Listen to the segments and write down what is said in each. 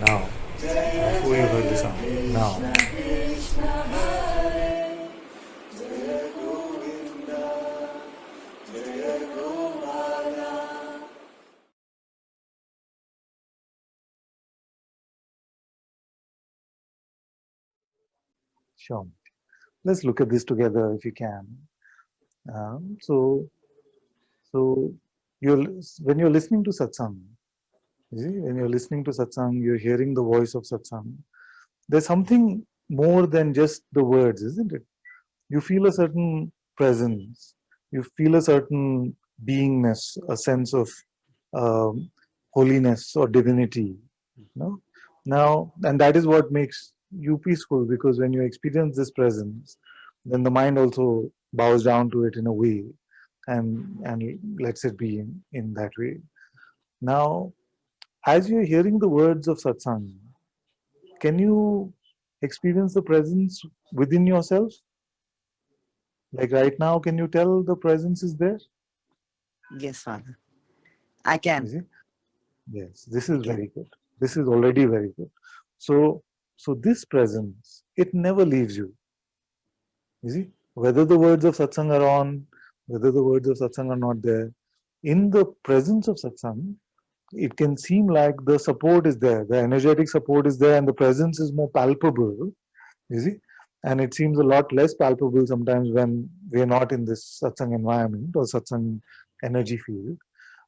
Now. Before you heard the sound. Now. Sure. Let's look at this together if you can. Um, so, so when you're listening to satsang, you see, when you're listening to satsang, you're hearing the voice of satsang. There's something more than just the words, isn't it? You feel a certain presence. You feel a certain beingness, a sense of um, holiness or divinity. No, now, and that is what makes you peaceful, because when you experience this presence, then the mind also bows down to it in a way, and lets it be in that way. Now, as you're hearing the words of satsang, can you experience the presence within yourself? Like right now, can you tell the presence is there? Yes, Father. I You can. see? Yes, this I is can. very good. This is already very good. So, so this presence, it never leaves you. You see, whether the words of satsang are on, whether the words of satsang are not there, in the presence of satsang, it can seem like the support is there, the energetic support is there, and the presence is more palpable. You see, and it seems a lot less palpable sometimes when we are not in this satsang environment or satsang energy field.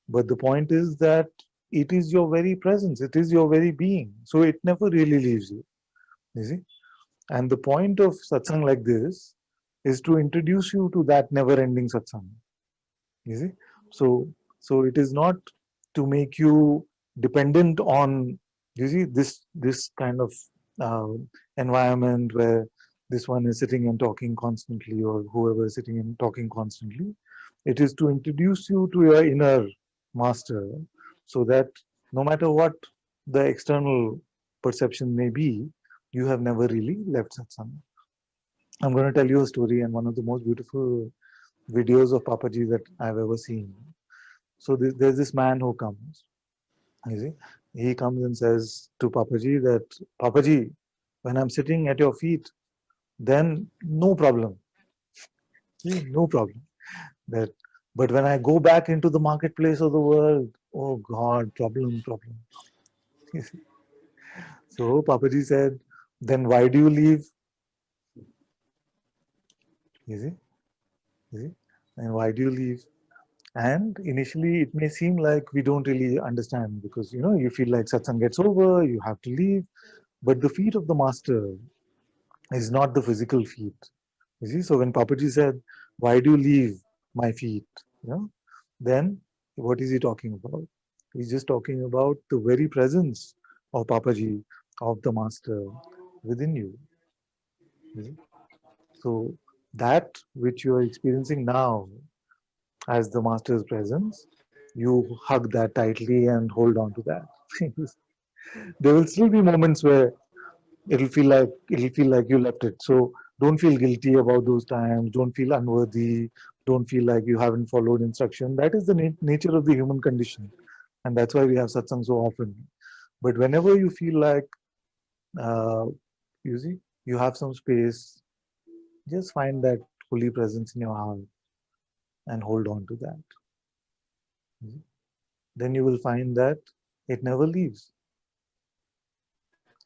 But the point is that it is your very presence, it is your very being. So it never really leaves you. You see? And the point of satsang like this is to introduce you to that never ending satsang. You see? So so it is not to make you dependent on, you see, this kind of uh, environment where this one is sitting and talking constantly, or whoever is sitting and talking constantly. It is to introduce you to your inner master, so that no matter what the external perception may be, you have never really left satsang. I'm going to tell you a story, and one of the most beautiful videos of Papaji that I've ever seen. So there's this man who comes. You see, he comes and says to Papaji that, Papaji, when I'm sitting at your feet, then no problem. See, no problem. That, but when I go back into the marketplace of the world, oh God, problem, problem. You see? So Papaji said, then why do you leave? You see, you see, and why do you leave? And initially, it may seem like we don't really understand, because you feel like satsang gets over, you have to leave. But the feet of the master is not the physical feet. You see, so when Papaji said, "Why do you leave my feet?" You know, then what is he talking about? He's just talking about the very presence of Papaji, of the master within you. You see? So that which you are experiencing now as the master's presence, you hug that tightly and hold on to that. There will still be moments where it'll feel like you left it. So don't feel guilty about those times. Don't feel unworthy. Don't feel like you haven't followed instruction. That is the nature of the human condition, and that's why we have satsang so often. But whenever you feel like, uh, you see, you have some space, just find that holy presence in your heart and hold on to that. Then you will find that it never leaves.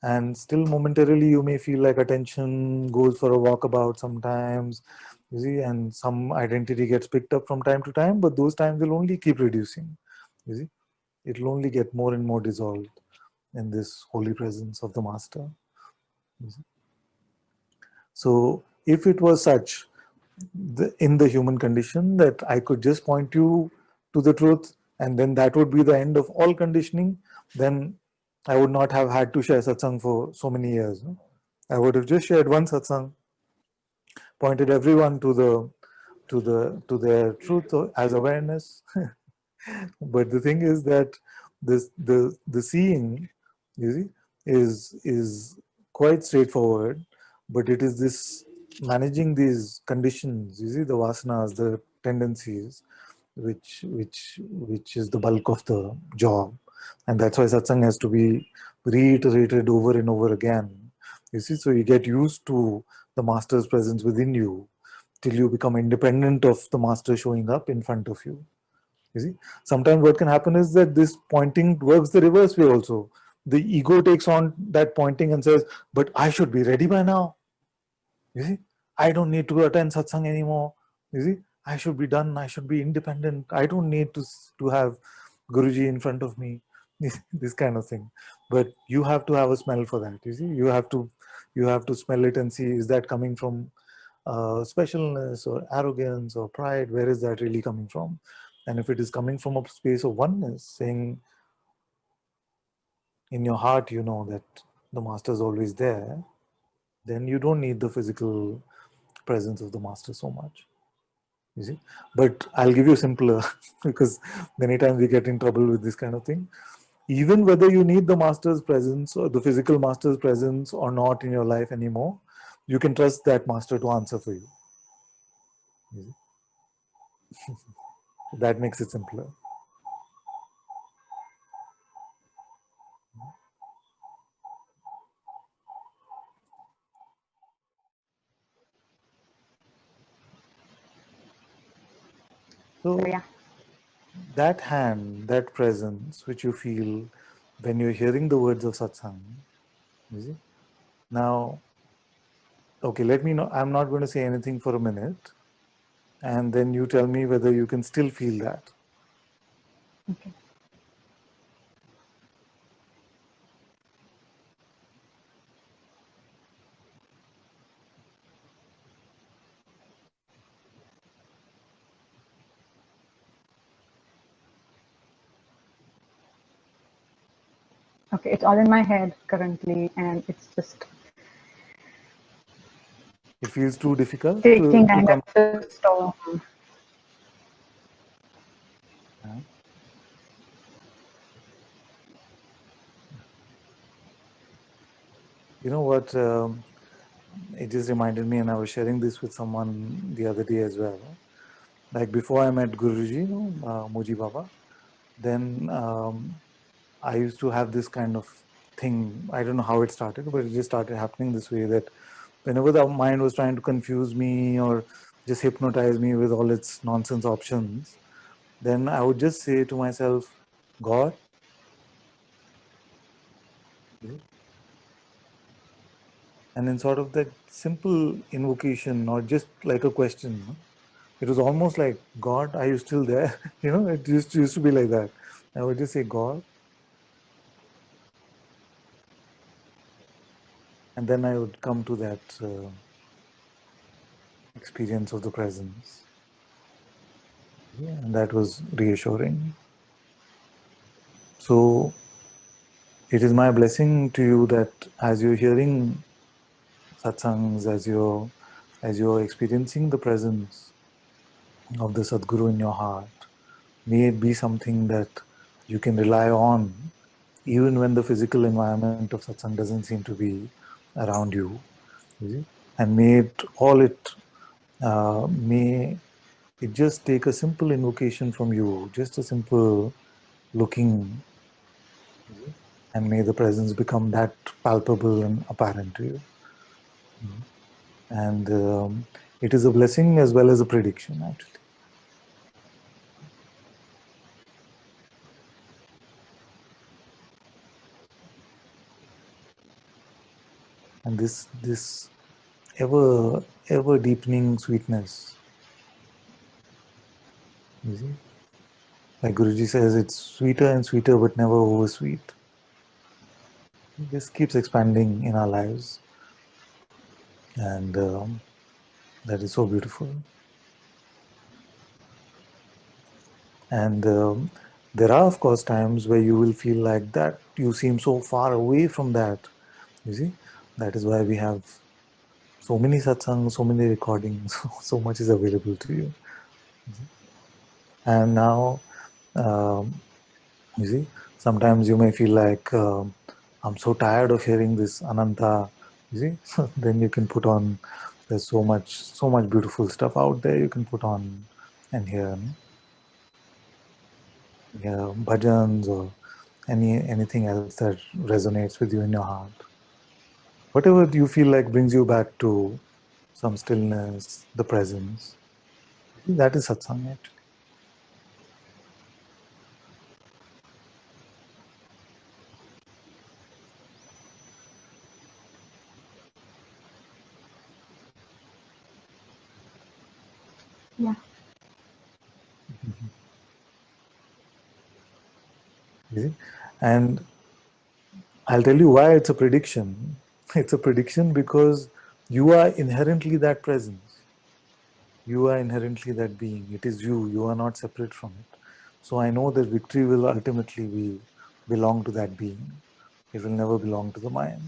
And still momentarily you may feel like attention goes for a walkabout sometimes, you see, and some identity gets picked up from time to time, but those times will only keep reducing. You see, it will only get more and more dissolved in this holy presence of the master. So if it was such, in the human condition, that I could just point you to the truth, and then that would be the end of all conditioning, then I would not have had to share satsang for so many years. No? I would have just shared one satsang, pointed everyone to their truth as awareness. But the thing is that the seeing, you see, is quite straightforward, but it is this managing these conditions, you see, the vasanas, the tendencies, which is the bulk of the job. And that's why satsang has to be reiterated over and over again. You see, so you get used to the master's presence within you till you become independent of the master showing up in front of you. You see, sometimes what can happen is that this pointing works the reverse way also. The ego takes on that pointing and says, but I should be ready by now. You see, I don't need to attend satsang anymore. You see, I should be done. I should be independent. I don't need to have Guruji in front of me. This kind of thing. But you have to have a smell for that. You see, you have to smell it and see, is that coming from specialness or arrogance or pride? Where is that really coming from? And if it is coming from a space of oneness, saying in your heart, you know that the master is always there, then you don't need the physical presence of the master so much. You see, but I'll give you simpler because many times we get in trouble with this kind of thing. Even whether you need the master's presence or the physical master's presence or not in your life anymore, you can trust that master to answer for you. You see? That makes it simpler. So yeah. that hand, that presence which you feel when you're hearing the words of satsang, you see? Now, okay, let me know. I'm not going to say anything for a minute, and then you tell me whether you can still feel that. Okay. Okay, it's all in my head currently, and it's just It feels too difficult taking to kind come. of a storm. You know what? It just reminded me, and I was sharing this with someone the other day as well. Like before I met Guruji, Muji Baba, then I used to have this kind of thing. I don't know how it started, but it just started happening this way, that whenever the mind was trying to confuse me or just hypnotize me with all its nonsense options, then I would just say to myself, God. And then sort of that simple invocation, or just like a question. It was almost like, God, are you still there? It used to be like that. I would just say, God. And then I would come to that experience of the presence. Yeah, and that was reassuring. So it is my blessing to you that as you're hearing satsangs, as you're experiencing the presence of the Sadguru in your heart, may it be something that you can rely on even when the physical environment of satsang doesn't seem to be around you. You see? And may it just take a simple invocation from you, just a simple looking, and may the presence become that palpable and apparent to you. And it is a blessing as well as a prediction, actually. And this ever deepening sweetness, you see, like Guruji says, it's sweeter and sweeter, but never over sweet. It just keeps expanding in our lives, and that is so beautiful. And there are, of course, times where you will feel like that you seem so far away from that. You see, that is why we have so many satsangs, so many recordings, so much is available to you. And now, you see, sometimes you may feel like, I'm so tired of hearing this Ananta. You see, then you can put on. There's so much beautiful stuff out there you can put on and hear. Yeah, bhajans or anything else that resonates with you in your heart. Whatever you feel like brings you back to some stillness, the presence. That is satsang actually. Yeah. You see? And I'll tell you why it's a prediction. It's a prediction because you are inherently that presence. You are inherently that being. It is you. You are not separate from it. So I know that victory will ultimately belong to that being. It will never belong to the mind.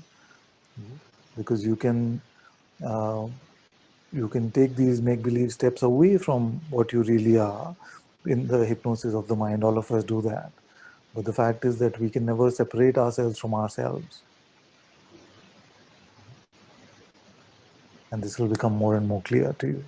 Because uh, you can take these make-believe steps away from what you really are in the hypnosis of the mind. All of us do that. But the fact is that we can never separate ourselves from ourselves. And this will become more and more clear to you.